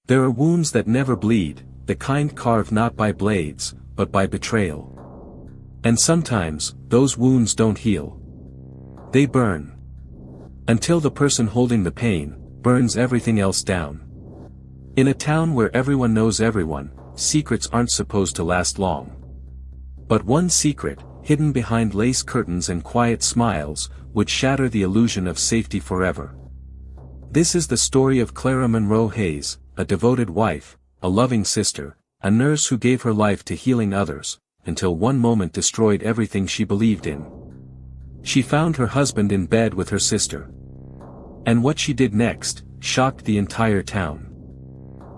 There are wounds that never bleed, the kind carved not by blades, but by betrayal. And sometimes, those wounds don't heal. They burn. Until the person holding the pain burns everything else down. In a town where everyone knows everyone, secrets aren't supposed to last long. But one secret, hidden behind lace curtains and quiet smiles, would shatter the illusion of safety forever. This is the story of Clara Monroe Hayes, a devoted wife, a loving sister, a nurse who gave her life to healing others, until one moment destroyed everything she believed in. She found her husband in bed with her sister. And what she did next shocked the entire town.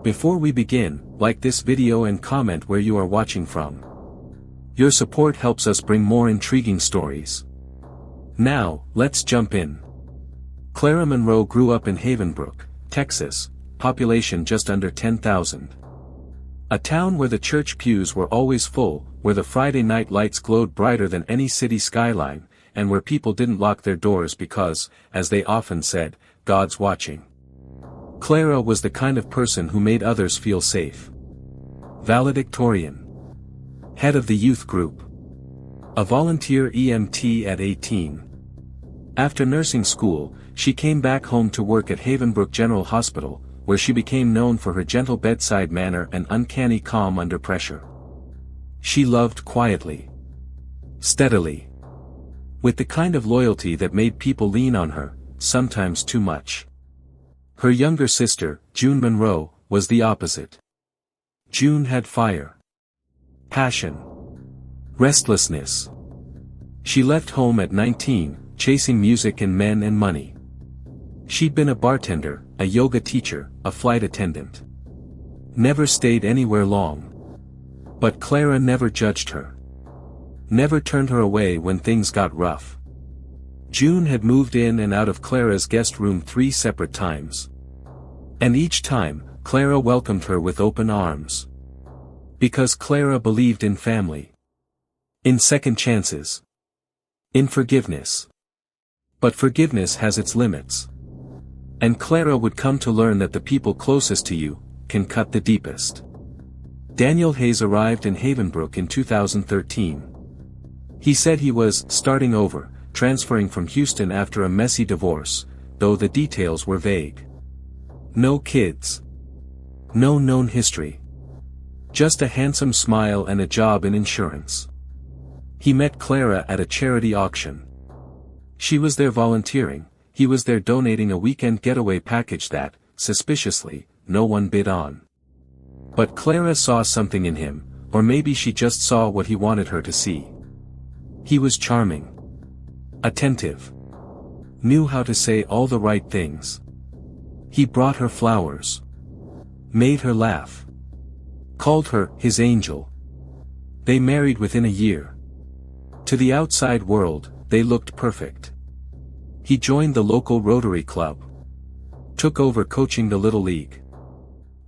Before we begin, like this video and comment where you are watching from. Your support helps us bring more intriguing stories. Now, let's jump in. Clara Monroe grew up in Havenbrook, Texas, population just under 10,000. A town where the church pews were always full, where the Friday night lights glowed brighter than any city skyline, and where people didn't lock their doors because, as they often said, God's watching. Clara was the kind of person who made others feel safe. Valedictorian. Head of the youth group. A volunteer EMT at 18. After nursing school, she came back home to work at Havenbrook General Hospital, where she became known for her gentle bedside manner and uncanny calm under pressure. She loved quietly. Steadily. With the kind of loyalty that made people lean on her, sometimes too much. Her younger sister, June Monroe, was the opposite. June had fire. Passion. Restlessness. She left home at 19, chasing music and men and money. She'd been a bartender, a yoga teacher, a flight attendant. Never stayed anywhere long. But Clara never judged her. Never turned her away when things got rough. June had moved in and out of Clara's guest room 3 separate times. And each time, Clara welcomed her with open arms. Because Clara believed in family. In second chances. In forgiveness. But forgiveness has its limits. And Clara would come to learn that the people closest to you can cut the deepest. Daniel Hayes arrived in Havenbrook in 2013. He said he was starting over, transferring from Houston after a messy divorce, though the details were vague. No kids. No known history. Just a handsome smile and a job in insurance. He met Clara at a charity auction. She was there volunteering, he was there donating a weekend getaway package that, suspiciously, no one bid on. But Clara saw something in him, or maybe she just saw what he wanted her to see. He was charming. Attentive. Knew how to say all the right things. He brought her flowers. Made her laugh. Called her his angel. They married within a year. To the outside world, they looked perfect. He joined the local Rotary Club. Took over coaching the Little League.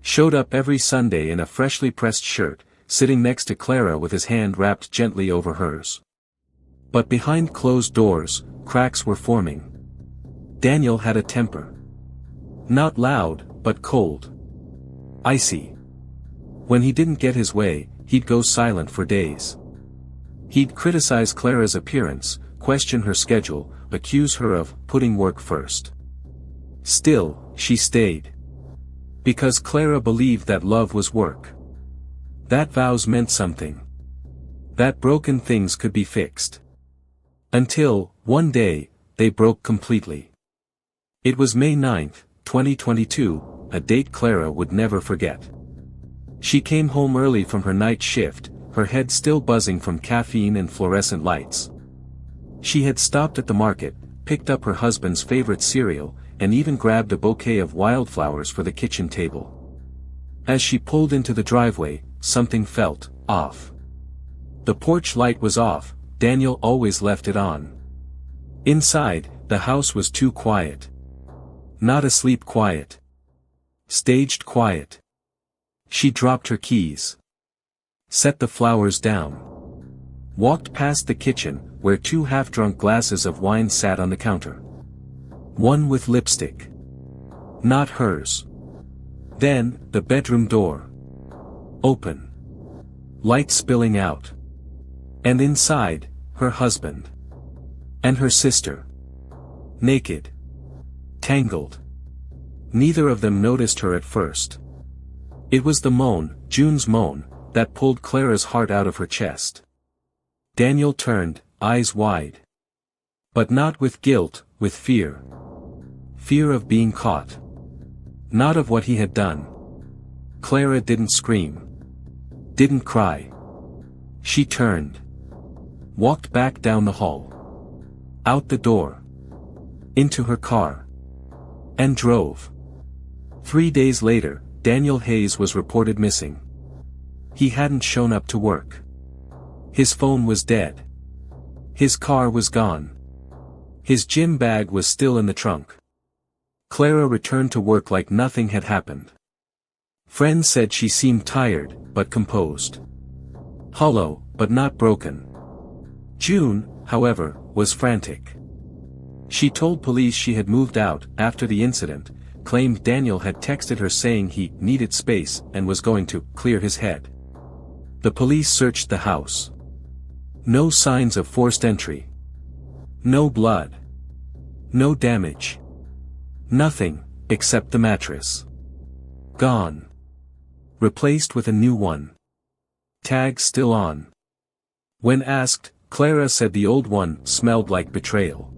Showed up every Sunday in a freshly pressed shirt, sitting next to Clara with his hand wrapped gently over hers. But behind closed doors, cracks were forming. Daniel had a temper. Not loud, but cold. Icy. When he didn't get his way, he'd go silent for days. He'd criticize Clara's appearance, question her schedule, accuse her of putting work first. Still, she stayed. Because Clara believed that love was work. That vows meant something. That broken things could be fixed. Until, one day, they broke completely. It was May 9, 2022, a date Clara would never forget. She came home early from her night shift, her head still buzzing from caffeine and fluorescent lights. She had stopped at the market, picked up her husband's favorite cereal, and even grabbed a bouquet of wildflowers for the kitchen table. As she pulled into the driveway, something felt off. The porch light was off, Daniel always left it on. Inside, the house was too quiet. Not asleep quiet. Staged quiet. She dropped her keys. Set the flowers down. Walked past the kitchen, where 2 half-drunk glasses of wine sat on the counter. One with lipstick. Not hers. Then, the bedroom door. Open. Light spilling out. And inside, her husband. And her sister. Naked. Tangled. Neither of them noticed her at first. It was the moan, June's moan, that pulled Clara's heart out of her chest. Daniel turned, eyes wide. But not with guilt, with fear. Fear of being caught. Not of what he had done. Clara didn't scream. Didn't cry. She turned. Walked back down the hall. Out the door. Into her car. And drove. 3 days later, Daniel Hayes was reported missing. He hadn't shown up to work. His phone was dead. His car was gone. His gym bag was still in the trunk. Clara returned to work like nothing had happened. Friends said she seemed tired, but composed. Hollow, but not broken. June, however, was frantic. She told police she had moved out after the incident, claimed Daniel had texted her saying he needed space and was going to clear his head. The police searched the house. No signs of forced entry. No blood. No damage. Nothing, except the mattress. Gone. Replaced with a new one. Tag still on. When asked, Clara said the old one smelled like betrayal.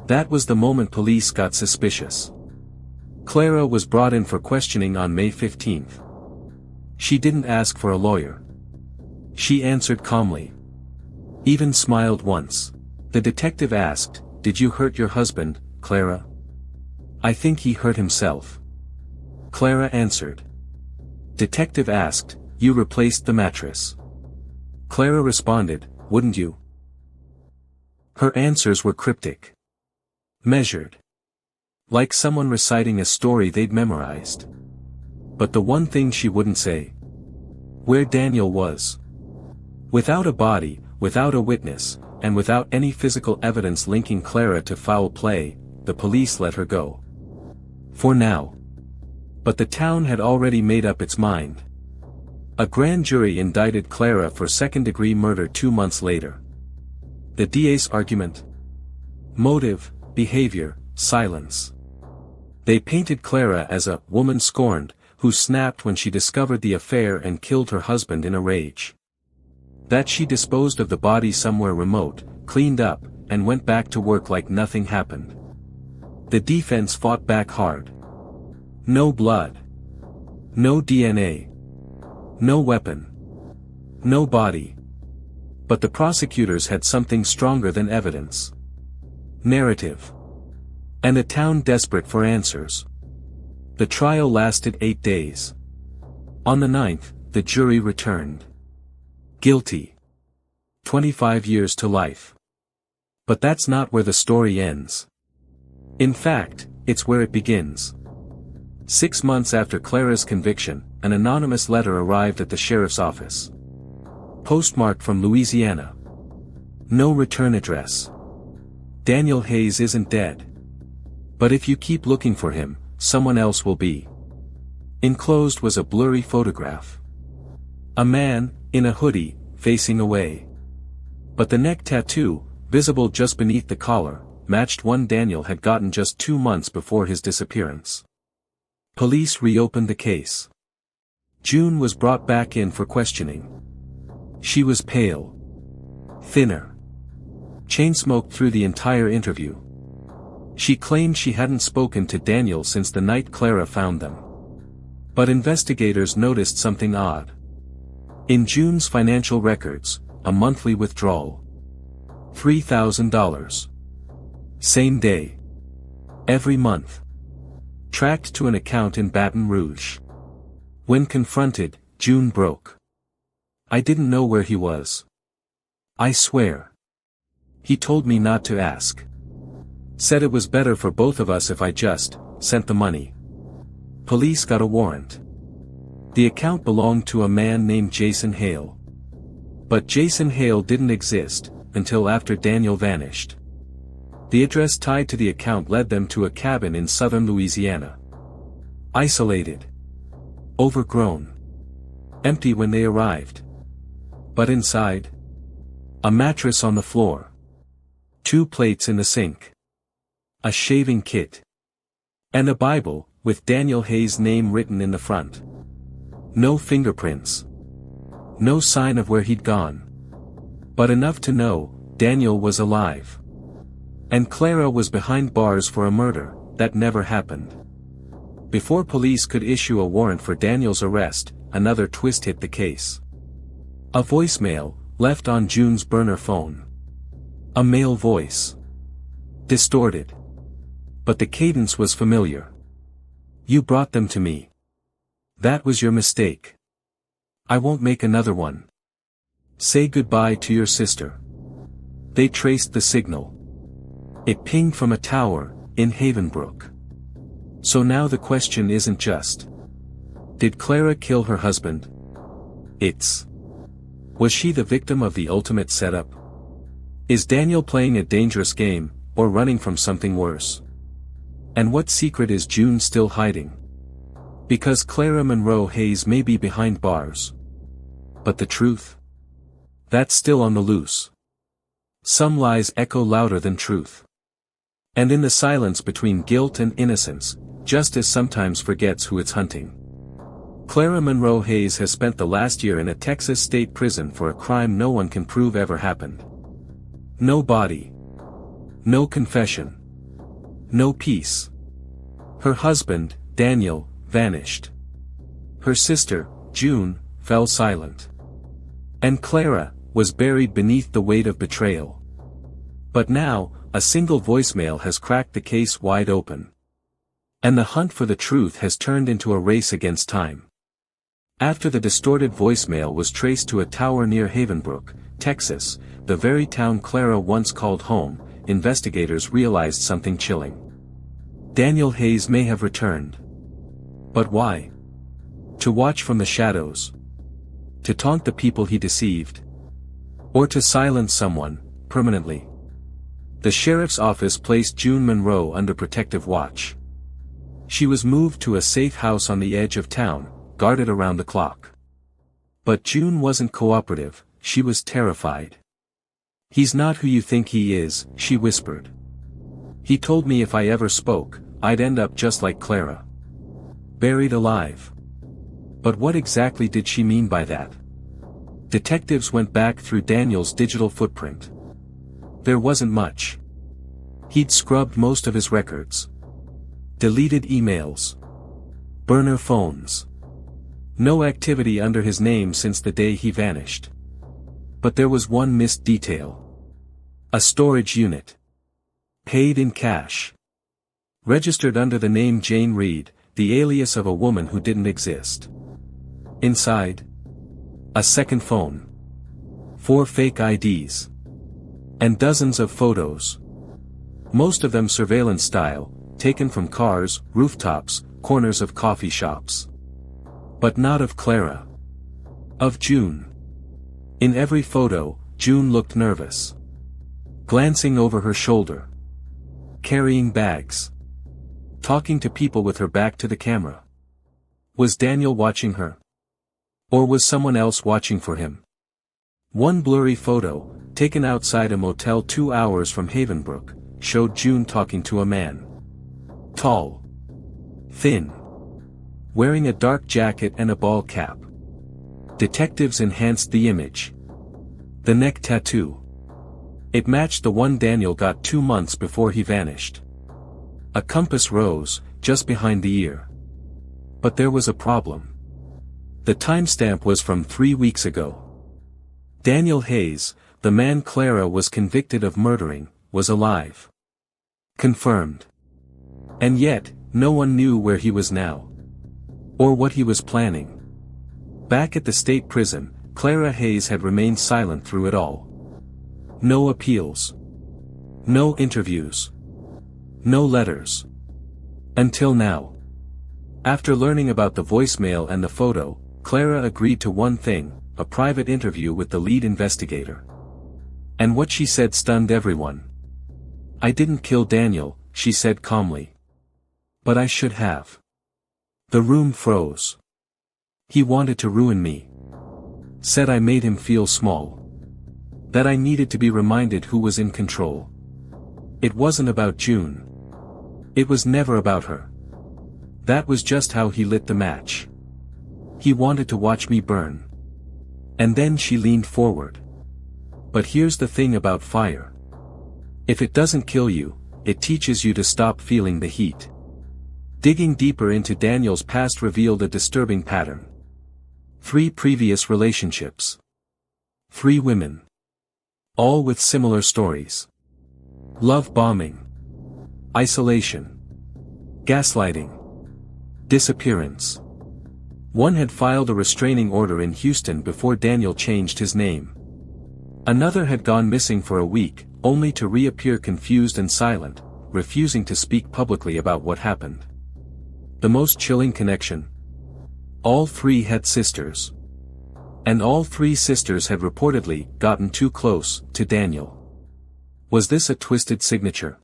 That was the moment police got suspicious. Clara was brought in for questioning on May 15th. She didn't ask for a lawyer. She answered calmly. Even smiled once. The detective asked, "Did you hurt your husband, Clara?" "I think he hurt himself." Clara answered. Detective asked, "You replaced the mattress?" Clara responded, "Wouldn't you?" Her answers were cryptic. Measured. Like someone reciting a story they'd memorized. But the one thing she wouldn't say. Where Daniel was. Without a body, without a witness, and without any physical evidence linking Clara to foul play, the police let her go. For now. But the town had already made up its mind. A grand jury indicted Clara for second-degree murder 2 months later. The DA's argument? Motive, behavior, silence. They painted Clara as a woman scorned, who snapped when she discovered the affair and killed her husband in a rage. That she disposed of the body somewhere remote, cleaned up, and went back to work like nothing happened. The defense fought back hard. No blood. No DNA. No weapon. No body. But the prosecutors had something stronger than evidence. Narrative. And a town desperate for answers. The trial lasted 8 days. On the 9th, the jury returned. Guilty. 25 years to life. But that's not where the story ends. In fact, it's where it begins. 6 months after Clara's conviction, an anonymous letter arrived at the sheriff's office. Postmarked from Louisiana. No return address. Daniel Hayes isn't dead. But if you keep looking for him, someone else will be. Enclosed was a blurry photograph. A man, in a hoodie, facing away. But the neck tattoo, visible just beneath the collar, matched one Daniel had gotten just 2 months before his disappearance. Police reopened the case. June was brought back in for questioning. She was pale. Thinner. Chain-smoked through the entire interview. She claimed she hadn't spoken to Daniel since the night Clara found them. But investigators noticed something odd. In June's financial records, a monthly withdrawal. $3,000. Same day. Every month. Tracked to an account in Baton Rouge. When confronted, June broke. "I didn't know where he was. I swear. He told me not to ask. Said it was better for both of us if I just sent the money." Police got a warrant. The account belonged to a man named Jason Hale. But Jason Hale didn't exist until after Daniel vanished. The address tied to the account led them to a cabin in southern Louisiana. Isolated. Overgrown. Empty when they arrived. But inside? A mattress on the floor. 2 plates in the sink. A shaving kit. And a Bible, with Daniel Hayes' name written in the front. No fingerprints. No sign of where he'd gone. But enough to know, Daniel was alive. And Clara was behind bars for a murder that never happened. Before police could issue a warrant for Daniel's arrest, another twist hit the case. A voicemail, left on June's burner phone. A male voice. Distorted. But the cadence was familiar. You brought them to me. That was your mistake. I won't make another one. Say goodbye to your sister. They traced the signal. It pinged from a tower, in Havenbrook. So now the question isn't just, did Clara kill her husband? It's, was she the victim of the ultimate setup? Is Daniel playing a dangerous game, or running from something worse? And what secret is June still hiding? Because Clara Monroe Hayes may be behind bars. But the truth? That's still on the loose. Some lies echo louder than truth. And in the silence between guilt and innocence, justice sometimes forgets who it's hunting. Clara Monroe Hayes has spent the last year in a Texas state prison for a crime no one can prove ever happened. No body. No confession. No peace. Her husband, Daniel, vanished. Her sister, June, fell silent. And Clara was buried beneath the weight of betrayal. But now, a single voicemail has cracked the case wide open. And the hunt for the truth has turned into a race against time. After the distorted voicemail was traced to a tower near Havenbrook, Texas, the very town Clara once called home, investigators realized something chilling. Daniel Hayes may have returned. But why? To watch from the shadows? To taunt the people he deceived? Or to silence someone, permanently? The sheriff's office placed June Monroe under protective watch. She was moved to a safe house on the edge of town, guarded around the clock. But June wasn't cooperative, she was terrified. He's not who you think he is, she whispered. He told me if I ever spoke, I'd end up just like Clara. Buried alive. But what exactly did she mean by that? Detectives went back through Daniel's digital footprint. There wasn't much. He'd scrubbed most of his records. Deleted emails. Burner phones. No activity under his name since the day he vanished. But there was one missed detail. A storage unit. Paid in cash. Registered under the name Jane Reed, the alias of a woman who didn't exist. Inside? A second phone. 4 fake IDs. And dozens of photos. Most of them surveillance style, taken from cars, rooftops, corners of coffee shops. But not of Clara. Of June. In every photo, June looked nervous. Glancing over her shoulder. Carrying bags. Talking to people with her back to the camera. Was Daniel watching her? Or was someone else watching for him? One blurry photo, taken outside a motel 2 hours from Havenbrook, showed June talking to a man. Tall. Thin. Wearing a dark jacket and a ball cap. Detectives enhanced the image. The neck tattoo. It matched the one Daniel got 2 months before he vanished. A compass rose, just behind the ear. But there was a problem. The timestamp was from 3 weeks ago. Daniel Hayes, the man Clara was convicted of murdering, was alive. Confirmed. And yet, no one knew where he was now. Or what he was planning. Back at the state prison, Clara Hayes had remained silent through it all. No appeals. No interviews. No letters. Until now. After learning about the voicemail and the photo, Clara agreed to one thing, a private interview with the lead investigator. And what she said stunned everyone. I didn't kill Daniel, she said calmly. But I should have. The room froze. He wanted to ruin me. Said I made him feel small. That I needed to be reminded who was in control. It wasn't about June. It was never about her. That was just how he lit the match. He wanted to watch me burn. And then she leaned forward. But here's the thing about fire. If it doesn't kill you, it teaches you to stop feeling the heat. Digging deeper into Daniel's past revealed a disturbing pattern. 3 previous relationships. 3 women. All with similar stories. Love bombing. Isolation. Gaslighting. Disappearance. One had filed a restraining order in Houston before Daniel changed his name. Another had gone missing for a week, only to reappear confused and silent, refusing to speak publicly about what happened. The most chilling connection. All 3 had sisters. And all 3 sisters had reportedly gotten too close to Daniel. Was this a twisted signature?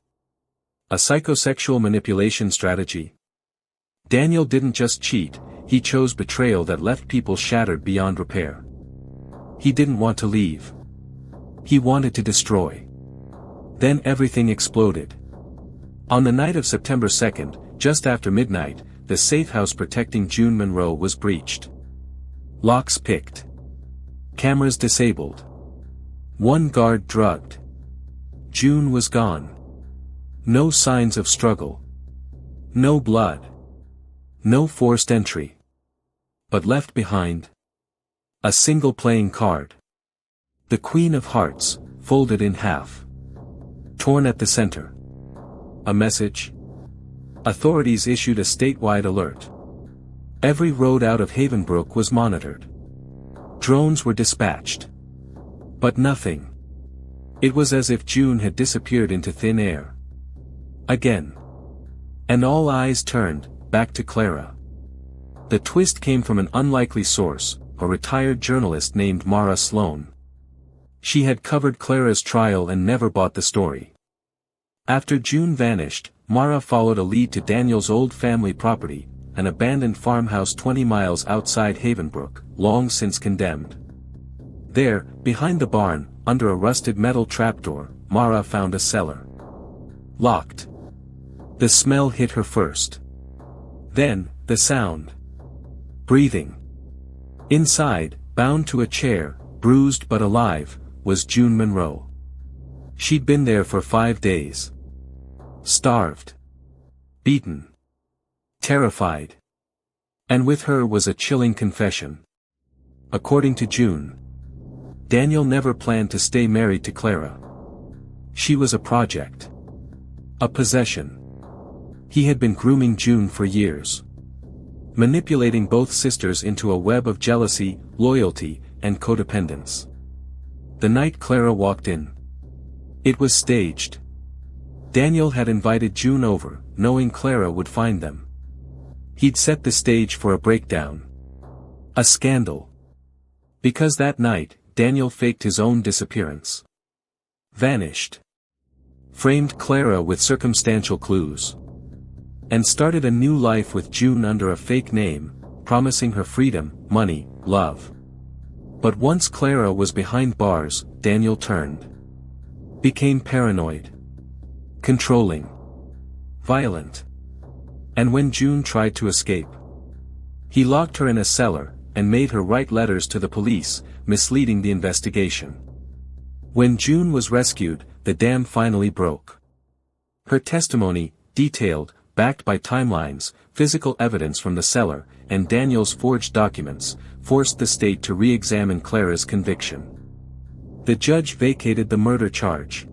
A psychosexual manipulation strategy? Daniel didn't just cheat, he chose betrayal that left people shattered beyond repair. He didn't want to leave. He wanted to destroy. Then everything exploded. On the night of September 2nd, just after midnight, the safe house protecting June Monroe was breached. Locks picked. Cameras disabled. One guard drugged. June was gone. No signs of struggle. No blood. No forced entry. But left behind. A single playing card. The Queen of Hearts, folded in half. Torn at the center. A message. Authorities issued a statewide alert. Every road out of Havenbrook was monitored. Drones were dispatched. But nothing. It was as if June had disappeared into thin air. Again. And all eyes turned back to Clara. The twist came from an unlikely source, a retired journalist named Mara Sloan. She had covered Clara's trial and never bought the story. After June vanished, Mara followed a lead to Daniel's old family property, an abandoned farmhouse 20 miles outside Havenbrook, long since condemned. There, behind the barn, under a rusted metal trapdoor, Mara found a cellar. Locked. The smell hit her first. Then, the sound. Breathing. Inside, bound to a chair, bruised but alive, was June Monroe. She'd been there for 5 days. Starved. Beaten. Terrified. And with her was a chilling confession. According to June, Daniel never planned to stay married to Clara. She was a project. A possession. He had been grooming June for years. Manipulating both sisters into a web of jealousy, loyalty, and codependence. The night Clara walked in. It was staged. Daniel had invited June over, knowing Clara would find them. He'd set the stage for a breakdown. A scandal. Because that night, Daniel faked his own disappearance. Vanished. Framed Clara with circumstantial clues. And started a new life with June under a fake name, promising her freedom, money, love. But once Clara was behind bars, Daniel turned. Became paranoid. Controlling. Violent. And when June tried to escape, he locked her in a cellar, and made her write letters to the police, misleading the investigation. When June was rescued, the dam finally broke. Her testimony, detailed, backed by timelines, physical evidence from the cellar, and Daniel's forged documents, forced the state to re-examine Clara's conviction. The judge vacated the murder charge.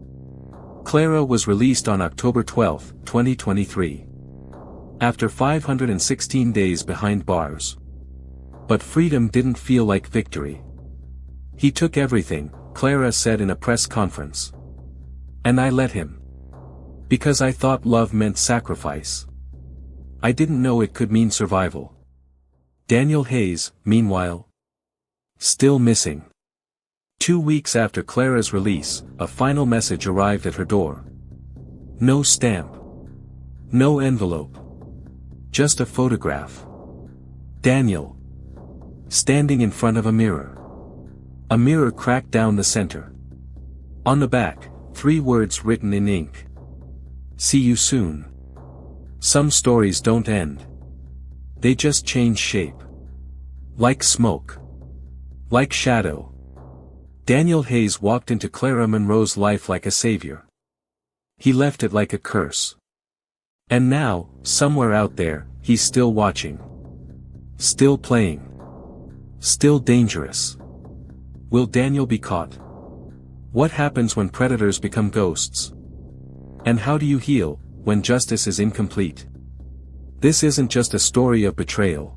Clara was released on October 12, 2023. After 516 days behind bars. But freedom didn't feel like victory. He took everything, Clara said in a press conference. And I let him. Because I thought love meant sacrifice. I didn't know it could mean survival. Daniel Hayes, meanwhile, still missing. 2 weeks after Clara's release, a final message arrived at her door. No stamp. No envelope. Just a photograph. Daniel. Standing in front of a mirror. A mirror cracked down the center. On the back, 3 words written in ink. See you soon. Some stories don't end. They just change shape. Like smoke. Like shadow. Daniel Hayes walked into Clara Monroe's life like a savior. He left it like a curse. And now, somewhere out there, he's still watching. Still playing. Still dangerous. Will Daniel be caught? What happens when predators become ghosts? And how do you heal, when justice is incomplete? This isn't just a story of betrayal.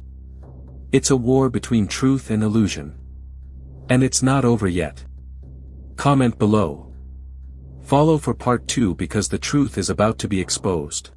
It's a war between truth and illusion. And it's not over yet. Comment below. Follow for part 2 because the truth is about to be exposed.